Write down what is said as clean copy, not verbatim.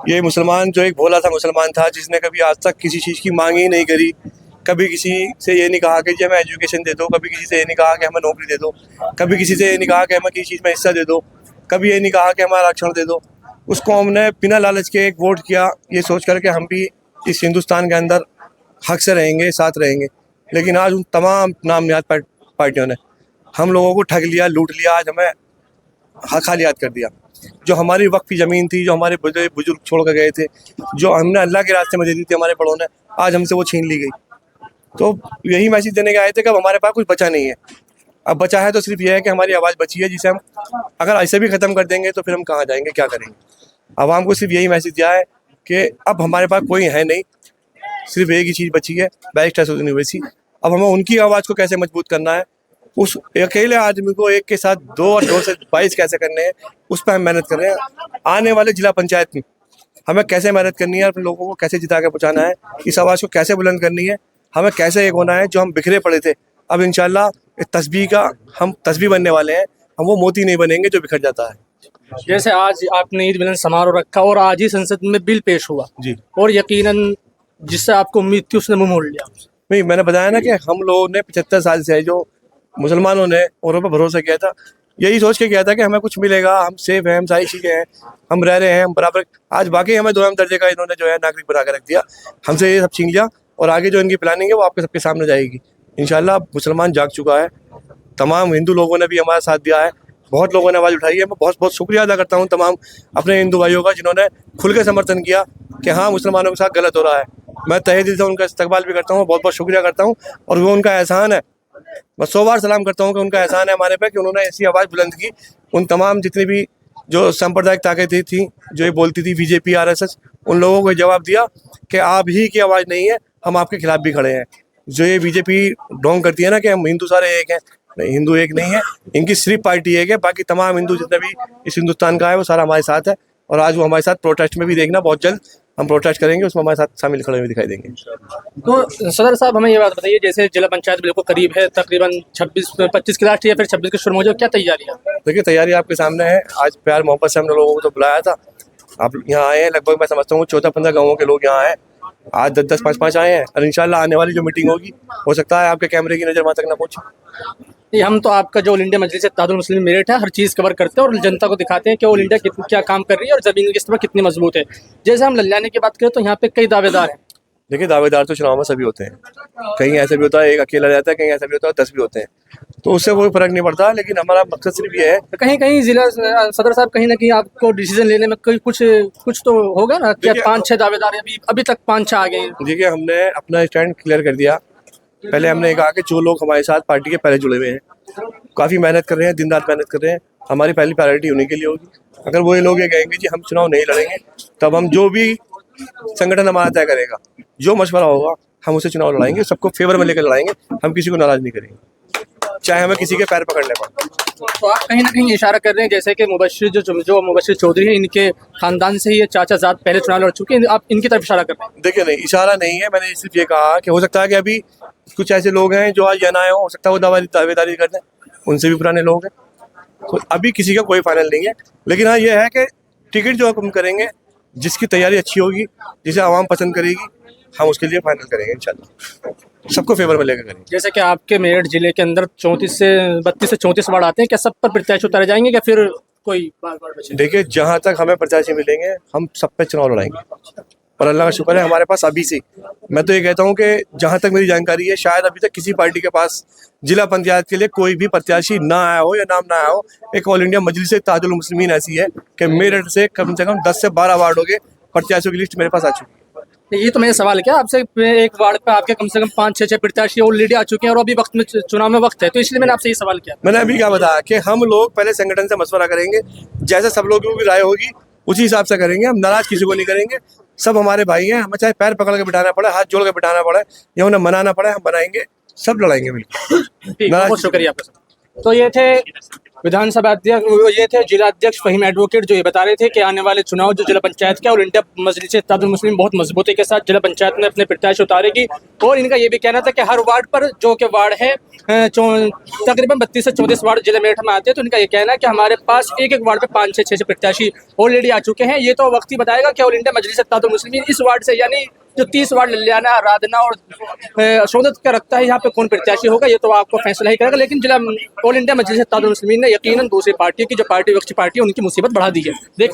ये मुसलमान जो एक भोला था मुसलमान था, जिसने कभी आज तक किसी चीज़ की मांग ही नहीं करी। कभी किसी से ये नहीं कहा कि जी हमें एजुकेशन दे दो, कभी किसी से ये नहीं कहा कि हमें नौकरी दे दो, कभी किसी से ये नहीं कहा कि हमें किसी चीज़ में हिस्सा दे दो, कभी ये नहीं कहा कि हमारा आरक्षण दे दो। उसको हमने बिना लालच के एक वोट किया, ये सोच कर के हम भी इस हिंदुस्तान के अंदर हक से रहेंगे, साथ रहेंगे। लेकिन आज उन तमाम नाम निहाद पार्टियों ने हम लोगों को ठग लिया, लूट लिया, आज हमें खालियात कर दिया। जो हमारी वक्त की ज़मीन थी, जो हमारे बुजुर्ग छोड़ कर गए थे, जो हमने अल्लाह के रास्ते में दे दी थी हमारे बड़ों ने, आज हमसे वो छीन ली गई। तो यही मैसेज देने के आए थे कि अब हमारे पास कुछ बचा नहीं है। अब बचा है तो सिर्फ ये है कि हमारी आवाज़ बची है, जिसे हम अगर ऐसे भी ख़त्म कर देंगे तो फिर हम कहाँ जाएंगे, क्या करेंगे। आवाम को सिर्फ यही मैसेज दिया है कि अब हमारे पास कोई है नहीं, सिर्फ एक ही चीज़ बची है, बैरिस्टर्स यूनिवर्सिटी। अब हमें उनकी आवाज़ को कैसे मजबूत करना है, उस अकेले आदमी को एक के साथ 2 और 2 से 22 कैसे करने हैं, उस पर हम मेहनत कर रहे हैं। आने वाले जिला पंचायत में हमें कैसे मेहनत करनी है, अपने लोगों को कैसे जिता के पहुँचाना है, इस आवाज़ को कैसे बुलंद करनी है, हमें कैसे एक होना है। जो हम बिखरे पड़े थे, अब इंशाल्लाह इस तस्बीह का हम तस्बीह बनने वाले हैं। हम वो मोती नहीं बनेंगे जो बिखर जाता है। जैसे आज आपने ईद मिलन समारोह रखा और आज ही संसद में बिल पेश हुआ जी, और यकीनन जिससे आपको उम्मीद थी उसने मुंह मोड़ लिया। नहीं, मैंने बताया ना कि हम लोगों ने 75 साल से, जो मुसलमानों ने औरों पर भरोसा किया था, यही सोच के किया था कि हमें कुछ मिलेगा, हम सेफ हैं, हम सारी चीज़ें हैं, हम रह रहे हैं, हम बराबर। आज बाकी हमें 2 दर्जे का इन्होंने जो है नागरिक बना कर रख दिया, हमसे ये सब छीन लिया। और आगे जो इनकी प्लानिंग है वो आपके सबके सामने जाएगी इंशाल्लाह। मुसलमान जाग चुका है, तमाम हिंदू लोगों ने भी हमारा साथ दिया है, बहुत लोगों ने आवाज़ उठाई है। मैं बहुत बहुत शुक्रिया अदा करता हूँ तमाम अपने हिंदू भाइयों का, जिन्होंने खुल के समर्थन किया कि हाँ, मुसलमानों के साथ गलत हो रहा है। मैं तहे दिल से उनका इस्तकबाल भी करता हूँ, बहुत बहुत शुक्रिया करता हूँ। और वो उनका एहसान है, मैं 100 बार सलाम करता हूँ कि उनका एहसान है हमारे पे कि उन्होंने ऐसी आवाज़ बुलंद की। उन तमाम जितनी भी जो सांप्रदायिक ताकतें थी, जो ये बोलती थी बीजेपी आरएसएस, उन लोगों को जवाब दिया कि आप ही की आवाज़ नहीं है, हम आपके खिलाफ भी खड़े हैं। जो ये बीजेपी ढोंग करती है ना कि हम हिंदू सारे एक हैं, नहीं, हिंदू एक नहीं है, इनकी सिर्फ पार्टी एक है। बाकी तमाम हिंदू जितने भी इस हिंदुस्तान का है वो सारा हमारे साथ है। और आज वो हमारे साथ प्रोटेस्ट में भी देखना, बहुत जल्द हम प्रोटेस्ट करेंगे, उसमें हमारे साथ शामिल खड़े हुए दिखाई देंगे। तो सदर साहब हमें ये बात बताइए, जैसे जिला पंचायत बिल्कुल करीब है, तकरीबन 26 की लास्ट या फिर 26 के शुरू हो जाए, क्या तैयारी है? देखिए, तैयारी आपके सामने है। आज प्यार मोहब्बत से हमने लोगों को तो बुलाया था, आप यहाँ आए हैं। लगभग मैं समझता हूँ 14-15 गाँवों के लोग यहाँ आए, आज 10-10, 5-5 आए हैं। और इंशाल्लाह आने वाली जो मीटिंग होगी, हो सकता है आपके कैमरे की नज़र वहाँ तक ना पहुँचे। ये हम तो आपका जो ऑल इंडिया मजलिस इत्तेहादुल मुस्लिमीन मेरठ है, हर चीज़ कवर करते हैं और जनता को दिखाते हैं कि ऑल इंडिया क्या काम कर रही है और ज़मीन की स्तर कितनी मजबूत है। जैसे हम लल्लाने की बात करें तो यहाँ पे कई दावेदार हैं। देखिए, दावेदार तो चुनाव में सभी होते हैं, कहीं ऐसा भी होता है एक अकेला रहता है, कहीं ऐसा भी होता है 10 भी होते हैं, तो उससे कोई फर्क नहीं पड़ता। लेकिन हमारा मकसद सिर्फ ये है, कहीं कहीं जिला सदर साहब कहीं ना कहीं आपको डिसीजन लेने में कोई कुछ तो होगा ना, क्या 5-6 दावेदार अभी तक 5-6 आ गए हैं। देखिए, हमने अपना स्टैंड क्लियर कर दिया। पहले हमने ये कहा कि जो लोग हमारे साथ पार्टी के पहले जुड़े हुए हैं, काफ़ी मेहनत कर रहे हैं, दिन रात मेहनत कर रहे हैं, हमारी पहली प्रायोरिटी उन्हीं के लिए होगी। अगर वो लोग ये कहेंगे जी हम चुनाव नहीं लड़ेंगे, तब हम जो भी संगठन हमारा तय करेगा, जो मशवरा होगा, हम उसे चुनाव लड़ाएंगे, सबको फेवर में लेकर लड़ाएंगे, हम किसी को नाराज नहीं करेंगे, चाहे हमें किसी के पैर पकड़ने पड़े। तो आप कहीं ना कहीं इशारा कर रहे हैं जैसे कि जो मुबशिर चौधरी हैं, इनके खानदान से ही ये चाचा जात पहले चुनाव लड़ चुके हैं, आप इनकी तरफ इशारा कर रहे हैं? देखिए, नहीं, इशारा नहीं है, मैंने सिर्फ ये कहा कि हो सकता है कि अभी कुछ ऐसे लोग हैं जो आज यहाँ आए हो सकता है वो दावेदारी कर दें, उनसे भी पुराने लोग हैं, तो अभी किसी का कोई फाइनल नहीं है। लेकिन हाँ, ये है कि टिकट जो हम करेंगे, जिसकी तैयारी अच्छी होगी, जिसे आवाम पसंद करेगी, हम उसके लिए फाइनल करेंगे इंशाल्लाह, सबको फेवर में लेकर करेंगे। जैसे कि आपके मेरठ जिले के अंदर 32 से 34 वार्ड आते हैं, क्या सब पर प्रत्याशी उतारे जाएंगे या फिर कोई बार बचे? देखिए, जहाँ तक हमें प्रत्याशी मिलेंगे हम सब पे चुनाव लड़ाएंगे, और अल्लाह का शुक्र है हमारे पास अभी से, मैं तो ये कहता हूँ कि जहाँ तक मेरी जानकारी है, शायद अभी तक किसी पार्टी के पास जिला पंचायत के लिए कोई भी प्रत्याशी ना आया हो या नाम ना आया हो। एक ऑल इंडिया मजलिस इत्तेहादुल मुस्लिमीन ऐसी है कि मेरठ से कम 10 से 12 वार्डों के प्रत्याशियों की लिस्ट मेरे पास आ चुकी है। ये तो मेरा सवाल है, क्या आपसे एक वार्ड पे आपके कम से कम 5-6 प्रत्याशी ऑलरेडी आ चुके हैं और अभी वक्त में चुनाव में वक्त है, तो इसलिए मैंने आपसे ये सवाल किया। मैंने अभी क्या बताया कि हम लोग पहले संगठन से मशवरा करेंगे, जैसे सब लोगों की राय होगी उसी हिसाब से करेंगे, हम नाराज किसी को नहीं करेंगे, सब हमारे भाई हैं, हमें चाहे पैर पकड़ के बिठाना पड़े, हाथ जोड़ के बिठाना पड़े या उन्हें मनाना पड़े, हम बनाएंगे, सब लड़ाएंगे बिल्कुल। ठीक, बहुत शुक्रिया आपका। तो ये थे विधानसभा अध्यक्ष वो ये थे जिला अध्यक्ष फहीम एडवोकेट, जो ये बता रहे थे कि आने वाले चुनाव जो जिला पंचायत के और इंडिया मजलिस इत्तेहादुल मुस्लिमीन बहुत मजबूती के साथ जिला पंचायत में अपने प्रत्याशी उतारेगी। और इनका ये भी कहना था कि हर वार्ड पर जो कि वार्ड है तकरीबन 32 से 34 वार्ड जिले मेरठ में आते हैं, तो इनका ये कहना है कि हमारे पास एक एक वार्ड पे 5 से 6 प्रत्याशी ऑलरेडी आ चुके हैं। ये तो वक्त ही बताएगा कि ऑल इंडिया मजलिस इत्तेहादुल मुस्लिमीन इस वार्ड से, यानी जो 30 वार्ड ललियाना, आराधना और शोदत का रखता है, यहाँ पे कौन प्रत्याशी होगा ये तो आपको फैसला ही करेगा। लेकिन जिला ऑल इंडिया मजलिस इत्तेहादुल मुस्लिमीन ने यकीनन दूसरी पार्टी की जो पार्टी विपक्षी पार्टी है उनकी मुसीबत बढ़ा दी है। देख